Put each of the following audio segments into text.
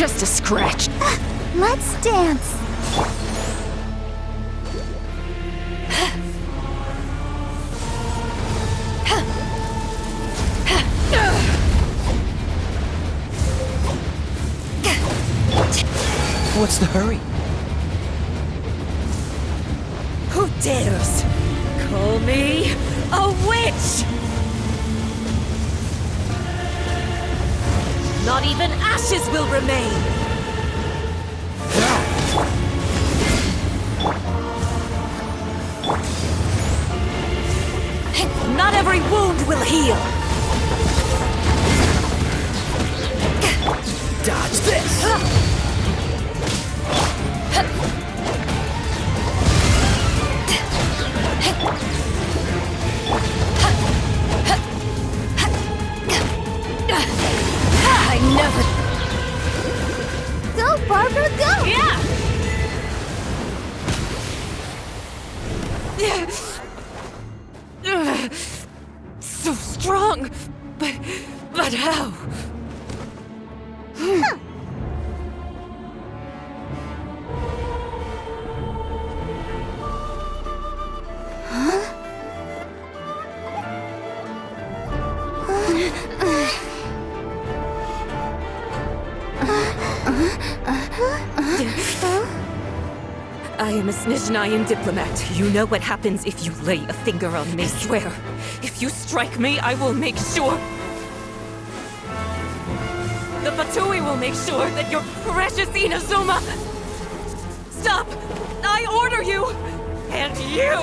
just a scratch. Let's dance. What's the hurry? Who dares call me a witch? Not even ashes will remain! Not every wound will heal! Dodge this! I never... Go, Barbara, go! Yeah! So strong, but how? I am a Snezhnayan diplomat. You know what happens if you lay a finger on me, swear. If you strike me, I will make sure... The Fatui will make sure that your precious Inazuma... Stop! I order you! And you!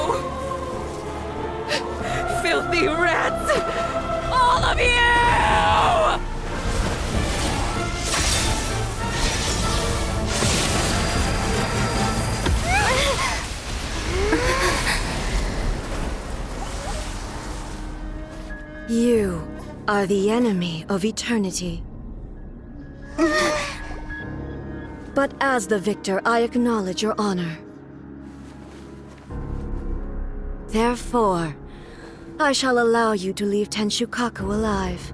Filthy rats! All of you! You are the enemy of eternity. But as the victor, I acknowledge your honor. Therefore, I shall allow you to leave Tenshukaku alive.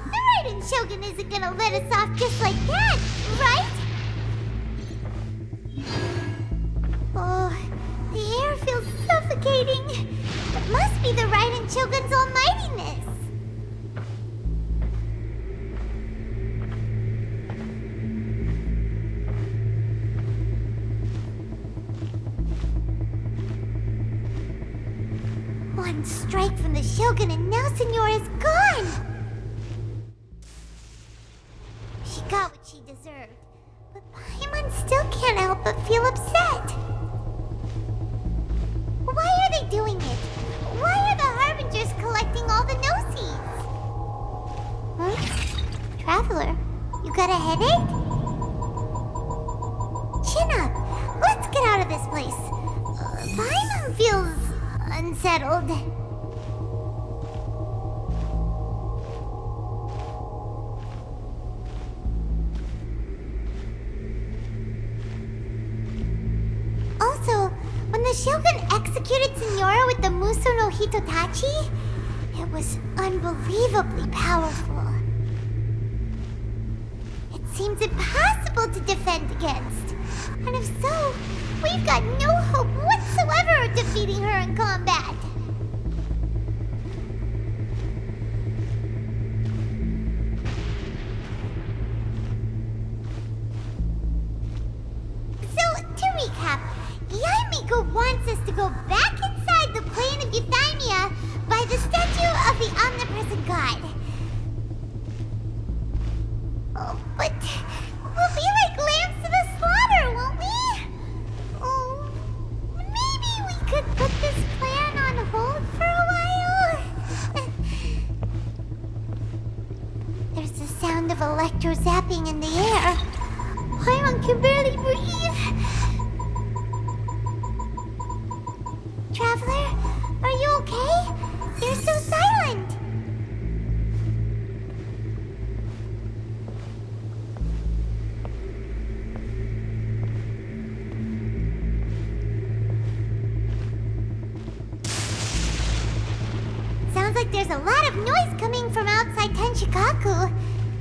The Raiden Shogun isn't gonna let us off just like that, right? Oh, the air feels suffocating. It must be the Raiden Shogun's almightiness. One strike from the Shogun and now Senyora's gone! She got what she deserved, but Paimon still can't help but feel upset. Why are they doing it? Why are the Harbingers collecting all the no-seeds? Huh? Traveler, you got a headache? Chin up. Let's get out of this place. Paimon feels unsettled. Also, when the Shogun executed Senyora with the Muso no Hitotachi, it was unbelievably powerful. It seems impossible to defend against. And if so, we've got no hope whatsoever of defeating her in combat. So, to recap, Yaimiko wants us to go back inside the plane of Euthymia by the statue of the omnipresent god. Oh, but we'll be like lambs to the slaughter, won't we? Oh, maybe we could put this plan on hold for a while? There's the sound of electro zapping in the air. Paimon can barely breathe. Traveler, are you okay? You're so silent. there's a lot of noise coming from outside Tenshikaku.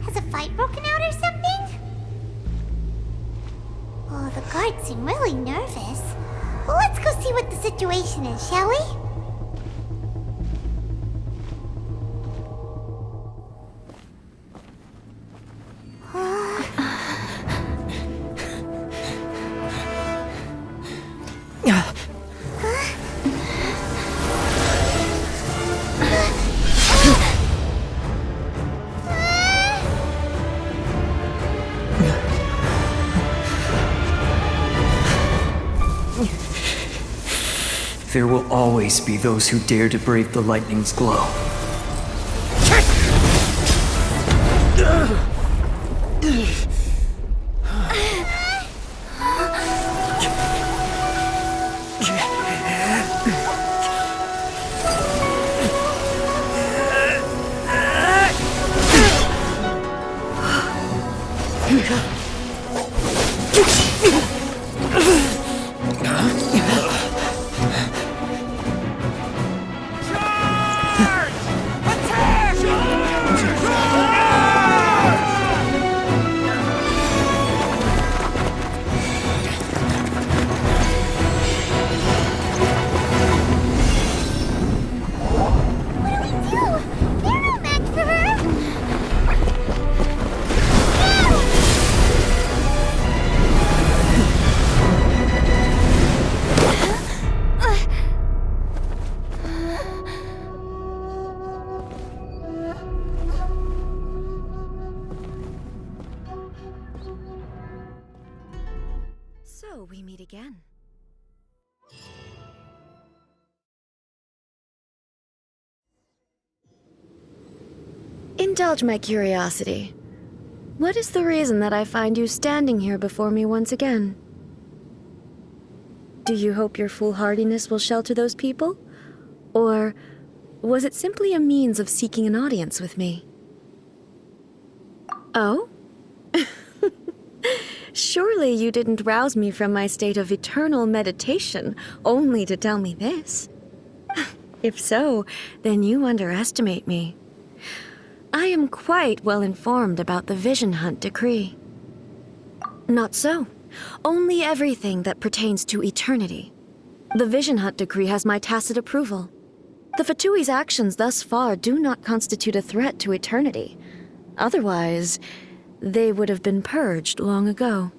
Has a fight broken out or something? Oh, the guards seem really nervous. Well, let's go see what the situation is, shall we? There will always be those who dare to brave the lightning's glow. So we meet again. Indulge my curiosity. What is the reason that I find you standing here before me once again? Do you hope your foolhardiness will shelter those people? Or was it simply a means of seeking an audience with me? Oh? Surely you didn't rouse me from my state of eternal meditation only to tell me this. If so, then you underestimate me. I am quite well informed about the Vision Hunt decree. Not so. Only everything that pertains to eternity. The Vision Hunt decree has my tacit approval. The Fatui's actions thus far do not constitute a threat to eternity. Otherwise, they would have been purged long ago.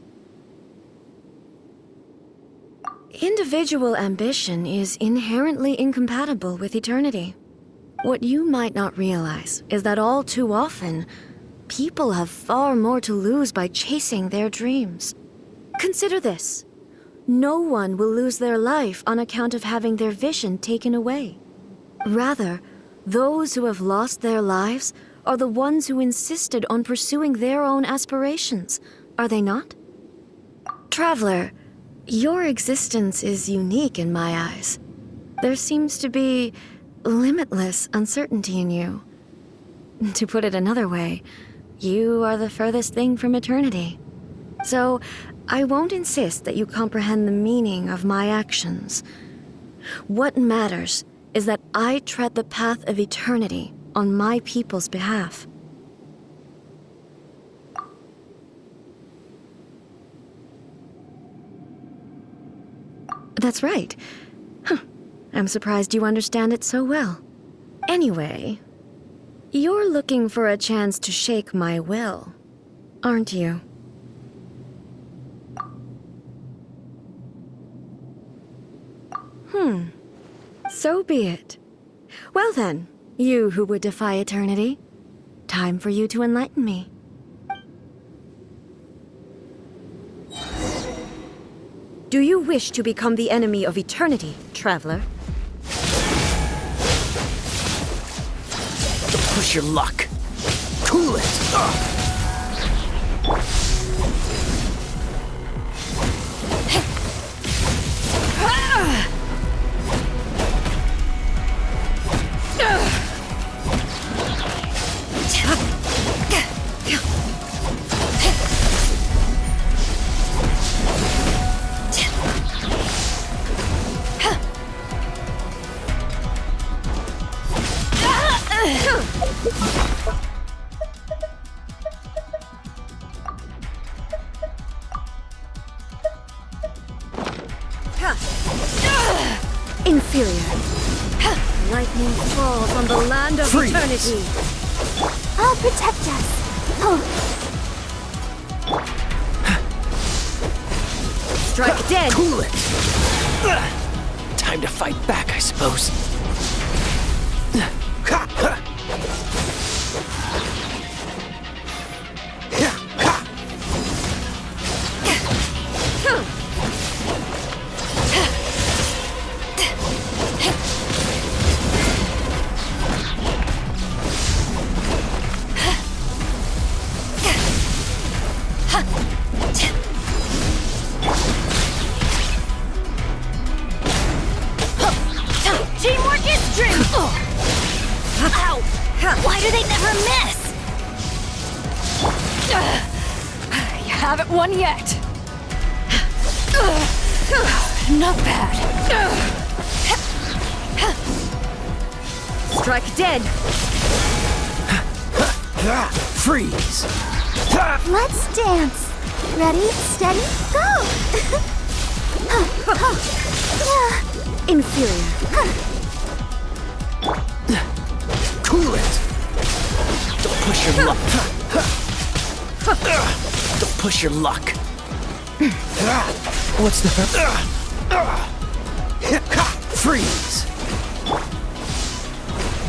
Individual ambition is inherently incompatible with eternity. What you might not realize is that all too often, people have far more to lose by chasing their dreams. Consider this. No one will lose their life on account of having their vision taken away. Rather, those who have lost their lives are the ones who insisted on pursuing their own aspirations, are they not? Traveler, your existence is unique in my eyes. There seems to be limitless uncertainty in you. To put it another way, you are the furthest thing from eternity. So, I won't insist that you comprehend the meaning of my actions. What matters is that I tread the path of eternity on my people's behalf. That's right. I'm surprised you understand it so well. Anyway, you're looking for a chance to shake my will, aren't you? So be it. Well then, you who would defy eternity, time for you to enlighten me. Do you wish to become the enemy of eternity, traveler? Push your luck. Cool it. Inferior. Lightning falls on the land of Freeze. eternity. I'll protect us. Oh, Strike dead. Cool it! Time to fight back, I suppose. Teamwork is strength! Ow! Why do they never miss? You haven't won yet. Not bad. Strike dead. Freeze! let's dance. Ready, steady, go! Inferior. Cool it! Don't push your luck. Don't push your luck. What's the... Freeze!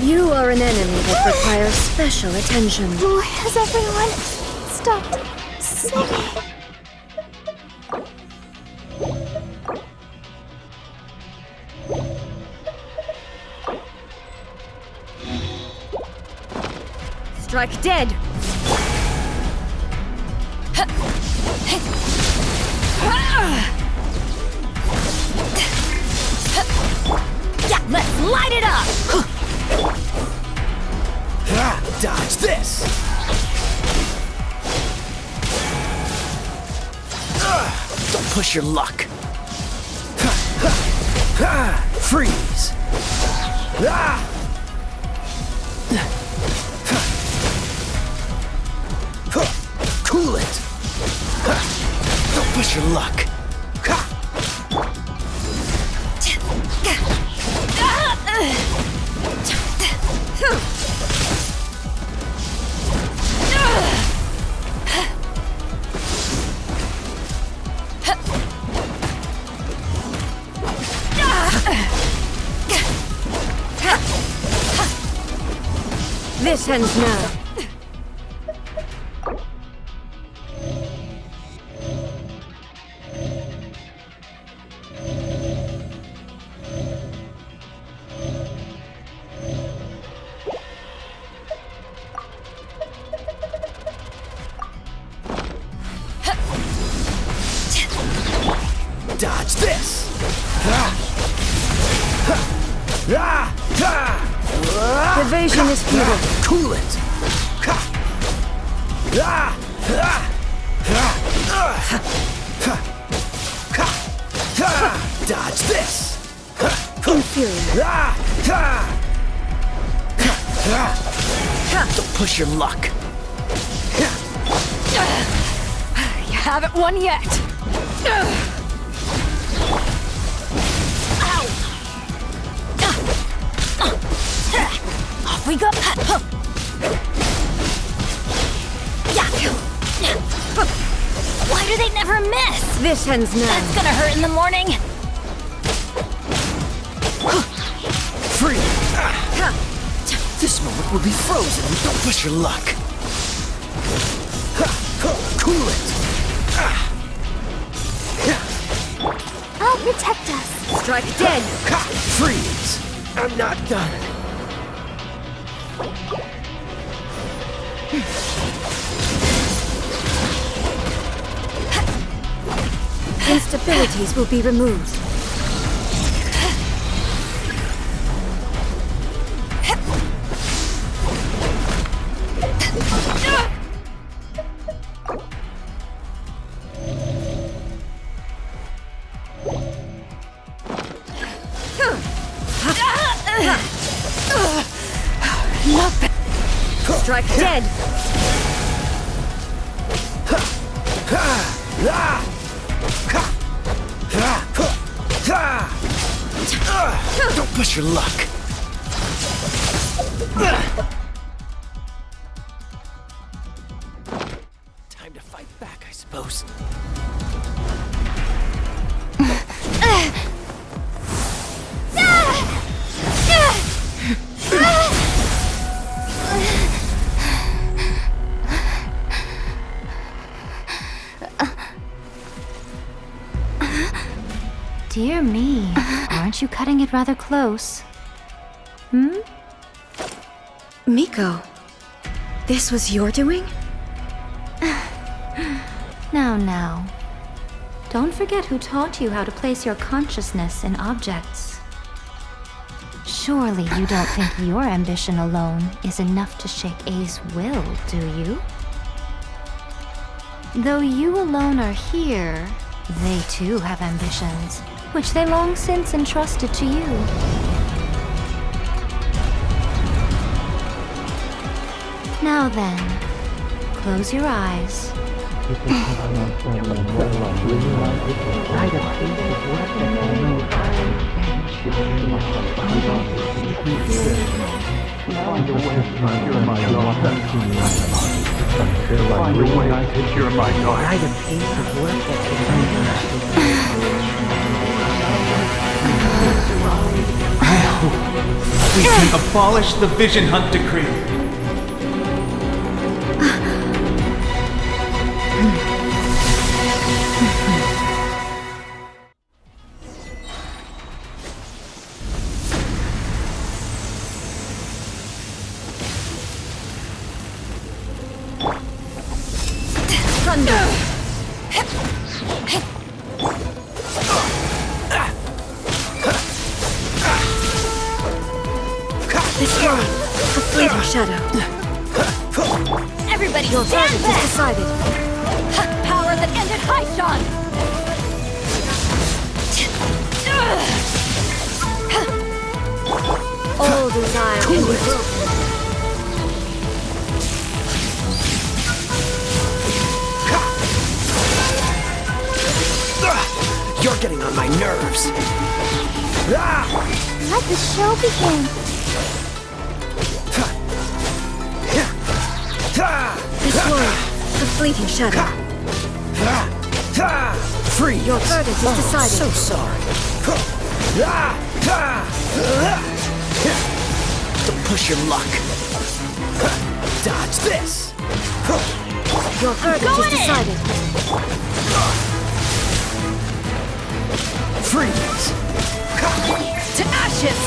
You are an enemy that requires special attention. Has everyone stopped singing? Strike dead. Yeah, let's light it up! Dodge this! Don't push your luck. Freeze! Cool it! Don't push your luck. This ends now. Dodge this! Evasion is futile. Cool it! Dodge this! Inferior. Don't push your luck. You haven't won yet. Ow! Off we go. Why do they never miss? This ends now. That's gonna hurt in the morning. Free! This moment will be frozen. Don't push your luck. Cool it! I'll protect us. Strike dead. Freeze! I'm not done. Instabilities will be removed. Not bad. Strike dead. Don't push your luck. Time to fight back, I suppose. Dear me, aren't you cutting it rather close? Miko, this was your doing? Now. Don't forget who taught you how to place your consciousness in objects. Surely you don't think your ambition alone is enough to shake A's will, do you? Though you alone are here, they too have ambitions, which they long since entrusted to you. Now then, close your eyes. We can abolish the Vision Hunt Decree. This one, a fleeting shadow. Everybody Your stand verdict is back! decided. Power that ended Haishan! All desire can be broken. You're getting on my nerves. Let the show begin. This one, a fleeting shadow. Free. Your verdict is decided. So sorry. Don't push your luck. Dodge this. Your verdict is decided. Freeze. To ashes!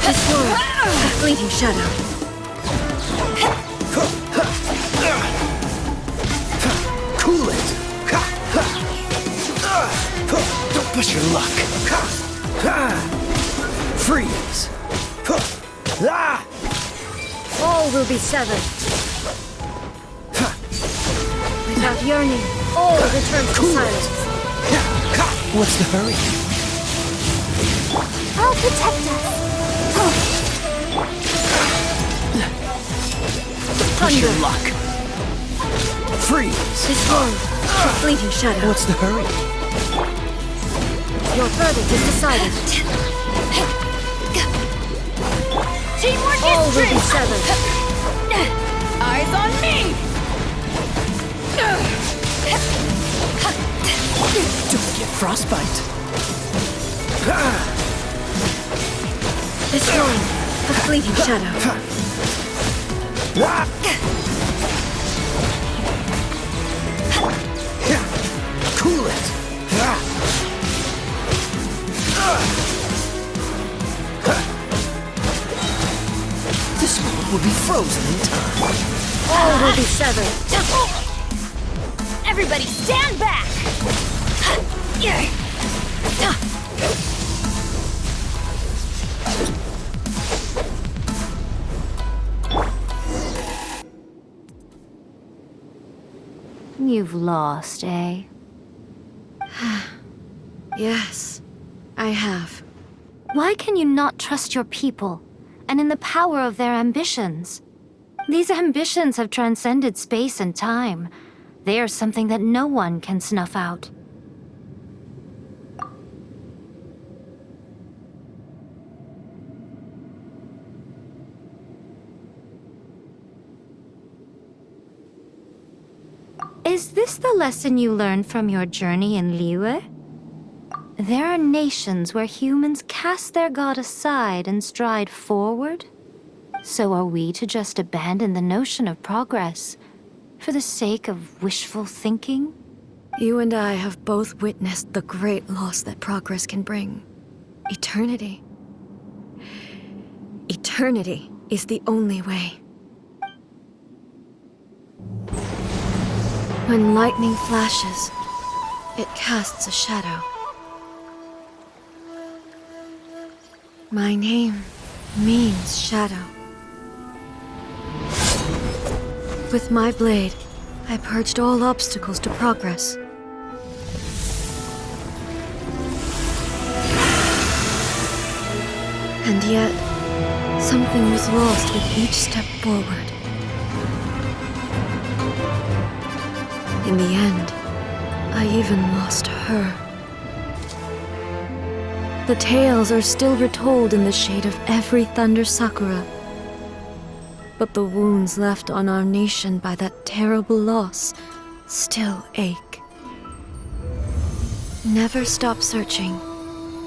This one, a fleeting shadow. Cool it. Don't push your luck. Freeze. All will be severed. Without yearning, all returns to silence. What's the hurry? I'll protect us. Push your luck. Freeze. This one, a fleeting shadow. What's the hurry? Your verdict is decided. Teamwork All is will be true! severed. Eyes on me! Don't get frostbite. This one, a fleeting shadow. Cool it. This world will be frozen in time. All will be severed. Everybody stand back! You've lost, eh? Yes, I have. Why can you not trust your people? and in the power of their ambitions. These ambitions have transcended space and time. They are something that no one can snuff out. Is this the lesson you learned from your journey in Liyue? There are nations where humans cast their god aside and stride forward. So are we to just abandon the notion of progress for the sake of wishful thinking? You and I have both witnessed the great loss that progress can bring. Eternity. Eternity is the only way. When lightning flashes, it casts a shadow. My name means shadow. With my blade, I purged all obstacles to progress. And yet, something was lost with each step forward. In the end, I even lost her. The tales are still retold in the shade of every Thunder Sakura. But the wounds left on our nation by that terrible loss still ache. Never stop searching,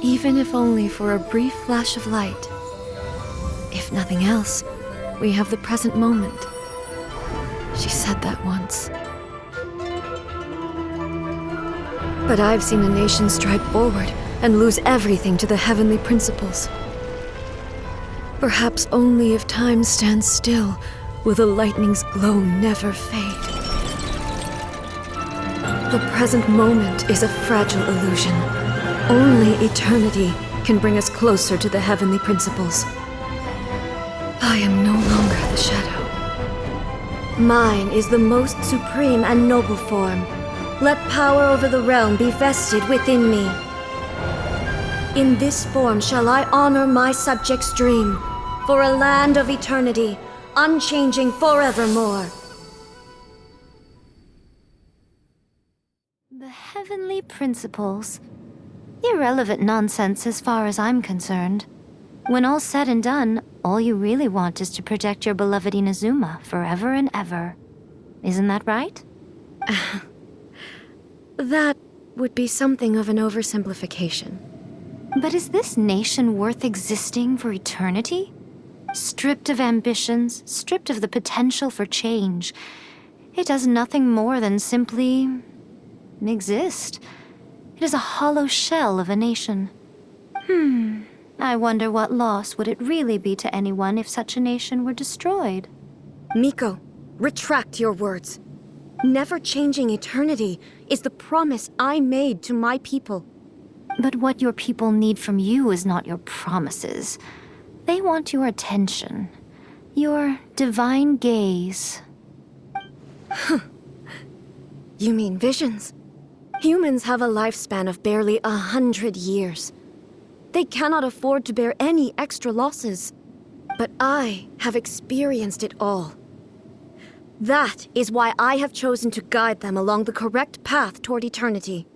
even if only for a brief flash of light. If nothing else, we have the present moment. She said that once. But I've seen a nation stride forward and lose everything to the heavenly principles. Perhaps only if time stands still will the lightning's glow never fade. The present moment is a fragile illusion. Only eternity can bring us closer to the heavenly principles. I am no longer the shadow. Mine is the most supreme and noble form. Let power over the realm be vested within me. In this form shall I honor my subjects' dream, for a land of eternity, unchanging forevermore. The heavenly principles. Irrelevant nonsense as far as I'm concerned. When all's said and done, all you really want is to protect your beloved Inazuma forever and ever. Isn't that right? That would be something of an oversimplification. But is this nation worth existing for eternity? Stripped of ambitions, stripped of the potential for change. It does nothing more than simply exist. It is a hollow shell of a nation. I wonder what loss would it really be to anyone if such a nation were destroyed? Miko, retract your words. Never changing eternity is the promise I made to my people. But what your people need from you is not your promises. They want your attention. Your divine gaze. You mean visions? Humans have a lifespan of barely 100 years. They cannot afford to bear any extra losses. But I have experienced it all. That is why I have chosen to guide them along the correct path toward eternity.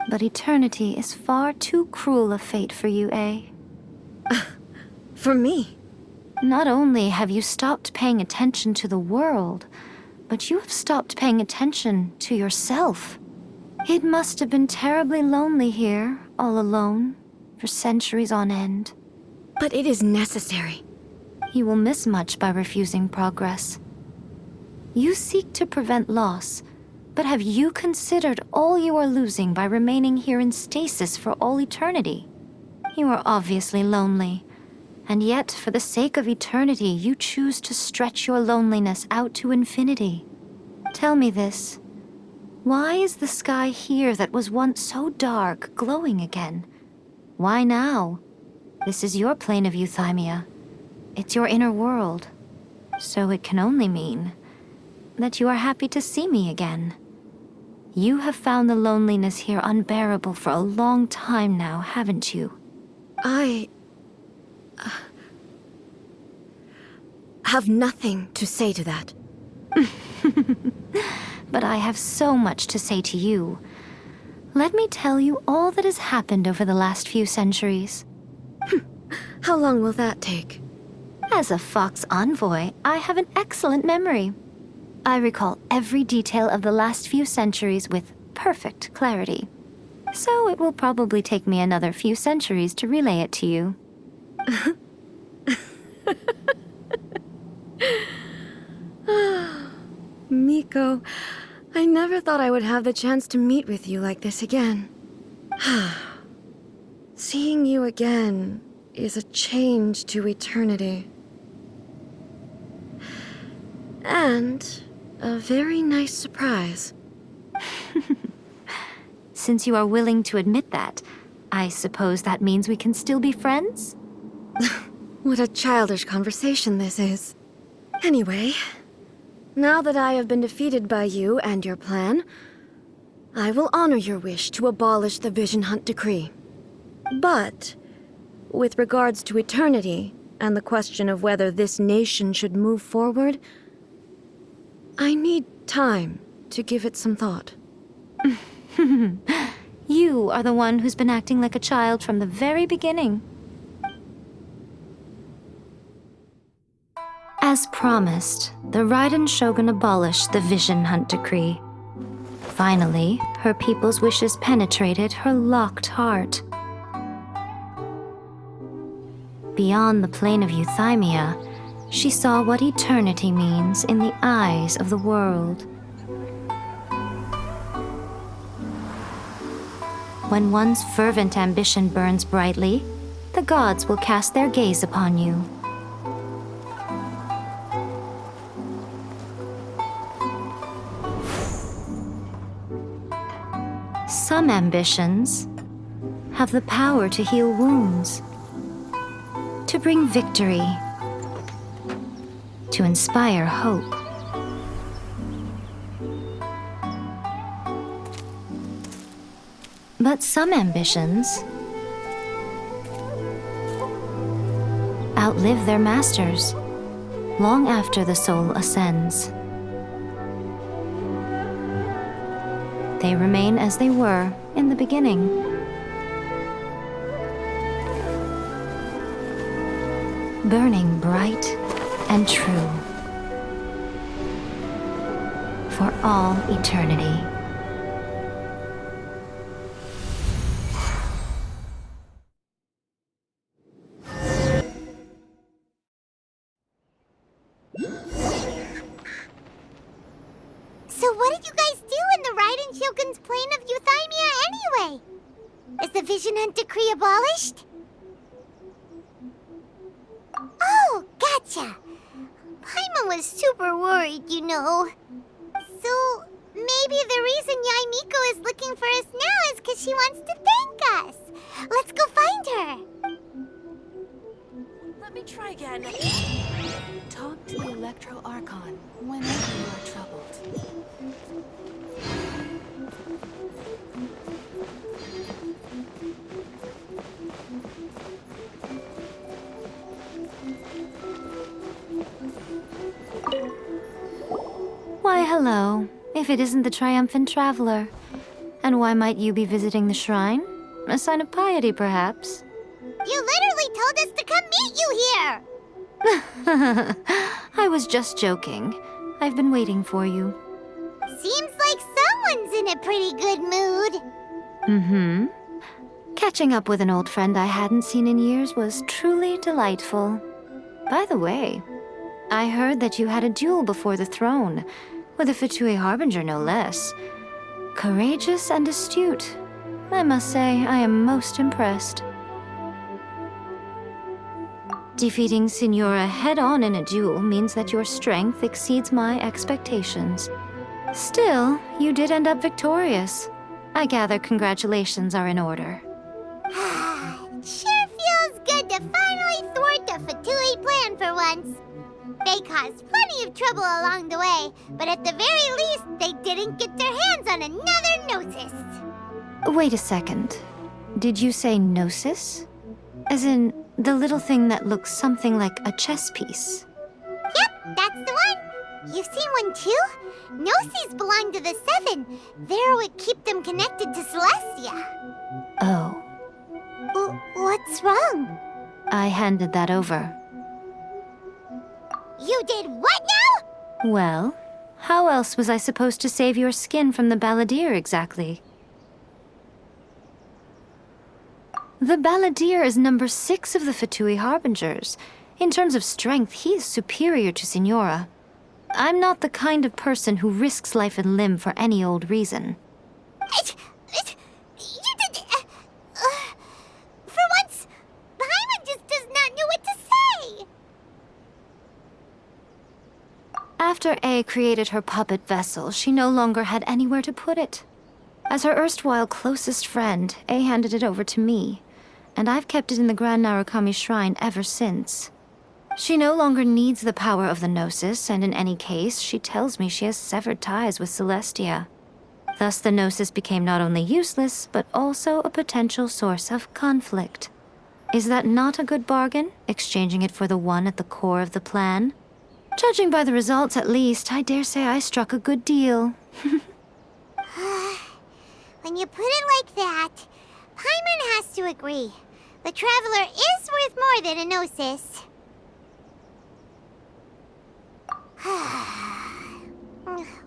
But eternity is far too cruel a fate for you, eh? For me? Not only have you stopped paying attention to the world, but you have stopped paying attention to yourself. It must have been terribly lonely here, all alone, for centuries on end. But it is necessary. You will miss much by refusing progress. You seek to prevent loss, but have you considered all you are losing by remaining here in stasis for all eternity? You are obviously lonely, and yet for the sake of eternity you choose to stretch your loneliness out to infinity. Tell me this. Why is the sky here that was once so dark glowing again? Why now? This is your plane of euthymia. It's your inner world. So it can only mean that you are happy to see me again. You have found the loneliness here unbearable for a long time now, haven't you? have nothing to say to that. But I have so much to say to you. Let me tell you all that has happened over the last few centuries. How long will that take? As a Fox envoy, I have an excellent memory. I recall every detail of the last few centuries with perfect clarity. So it will probably take me another few centuries to relay it to you. Miko, I never thought I would have the chance to meet with you like this again. Seeing you again is a change to eternity. And a very nice surprise. Since you are willing to admit that, I suppose that means we can still be friends? What a childish conversation this is. Anyway, now that I have been defeated by you and your plan, I will honor your wish to abolish the Vision Hunt Decree. But, with regards to eternity and the question of whether this nation should move forward, I need time to give it some thought. You are the one who's been acting like a child from the very beginning. As promised, the Raiden Shogun abolished the Vision Hunt Decree. Finally, her people's wishes penetrated her locked heart. Beyond the plane of euthymia, she saw what eternity means in the eyes of the world. When one's fervent ambition burns brightly, the gods will cast their gaze upon you. Some ambitions have the power to heal wounds, to bring victory, to inspire hope. But some ambitions outlive their masters long after the soul ascends. They remain as they were in the beginning. Burning bright and true for all eternity. So what did you guys do in the Raiden Shogun's plane of euthymia anyway? Is the Vision Hunt Decree abolished? Oh, gotcha. Paimon was super worried, you know. So, maybe the reason Yae Miko is looking for us now is because she wants to thank us. Let's go find her. Let me try again. Talk to the Electro Archon whenever you are troubled. Why, hello, if it isn't the triumphant traveler. And why might you be visiting the shrine? A sign of piety, perhaps? You literally told us to come meet you here! I was just joking. I've been waiting for you. Seems like someone's in a pretty good mood. Mm-hmm. Catching up with an old friend I hadn't seen in years was truly delightful. By the way, I heard that you had a duel before the throne, with a Fatui Harbinger no less. Courageous and astute. I must say, I am most impressed. Defeating Signora head-on in a duel means that your strength exceeds my expectations. Still, you did end up victorious. I gather congratulations are in order. Sure feels good to finally thwart the Fatui plan for once. They caused plenty of trouble along the way, but at the very least, they didn't get their hands on another Gnosis. Wait a second. Did you say Gnosis? As in, the little thing that looks something like a chess piece. Yep, that's the one. You've seen one too? Gnosis belong to the Seven. They're what keep them connected to Celestia. Oh, What's wrong? I handed that over. You did what now? Well, how else was I supposed to save your skin from the Balladeer exactly? The Balladeer is number 6 of the Fatui Harbingers. In terms of strength, he is superior to Signora. I'm not the kind of person who risks life and limb for any old reason. You did... for once, Paimon just does not know what to say. After A created her puppet vessel, she no longer had anywhere to put it. As her erstwhile closest friend, A handed it over to me, and I've kept it in the Grand Narukami Shrine ever since. She no longer needs the power of the Gnosis, and in any case, she tells me she has severed ties with Celestia. Thus the Gnosis became not only useless, but also a potential source of conflict. Is that not a good bargain, exchanging it for the one at the core of the plan? Judging by the results, at least, I dare say I struck a good deal. When you put it like that, Paimon has to agree. The Traveler is worth more than a Gnosis.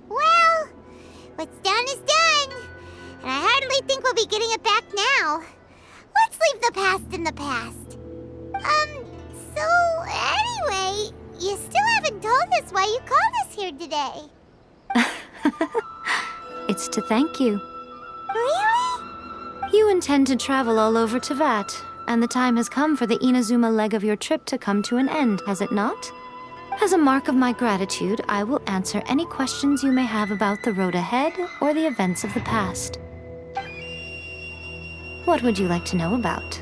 Well, what's done is done. And I hardly think we'll be getting it back now. Let's leave the past in the past. So anyway, you still haven't told us why you called us here today. It's to thank you. Really? You intend to travel all over Teyvat, and the time has come for the Inazuma leg of your trip to come to an end, has it not? As a mark of my gratitude, I will answer any questions you may have about the road ahead or the events of the past. What would you like to know about?